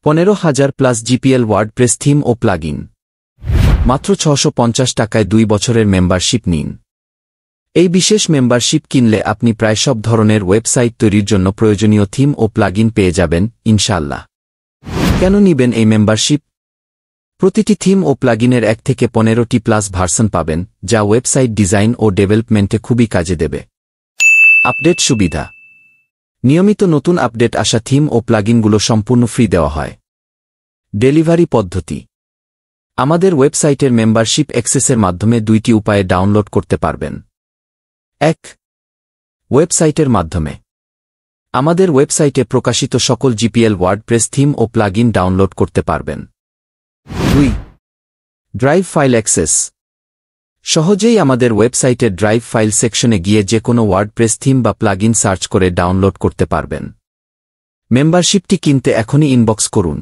15,000 plus GPL WordPress theme ও plugin মাত্র 650 টাকায় 2 বছরের মেম্বারশিপ নিন। এই বিশেষ মেম্বারশিপ কিনলে আপনি প্রায় সব ধরনের ওয়েবসাইট তৈরির জন্য প্রয়োজনীয় থিম ও প্লাগইন পেয়ে যাবেন ইনশাআল্লাহ। কেন নিবেন এই মেম্বারশিপ? প্রতিটি থিম ও প্লাগইনের 1 থেকে 15টি প্লাস ভার্সন পাবেন, যা ওয়েবসাইট ডিজাইন ও ডেভেলপমেন্টে খুবই কাজে দেবে। আপডেট সুবিধা: নিয়মিত নতুন আপডেট আসা থিম ও প্লাগইনগুলো সম্পূর্ণ ফ্রি দেওয়া হয়। ডেলিভারি পদ্ধতি: আমাদের ওয়েবসাইটের মেম্বারশিপ অ্যাক্সেসের মাধ্যমে 2টি উপায়ে ডাউনলোড করতে পারবেন। 1. ওয়েবসাইটের মাধ্যমে আমাদের ওয়েবসাইটে প্রকাশিত সকল জিপিএল ওয়ার্ডপ্রেস থিম ও প্লাগইন ডাউনলোড করতে পারবেন। 2. ড্রাইভ ফাইল অ্যাক্সেস: সহজেই আমাদের ওয়েবসাইটের ড্রাইভ ফাইল সেকশনে গিয়ে যে কোনো ওয়ার্ডপ্রেস থিম বা প্লাগইন সার্চ করে ডাউনলোড করতে পারবেন। মেম্বারশিপটি কিনতে এখনই ইনবক্স করুন।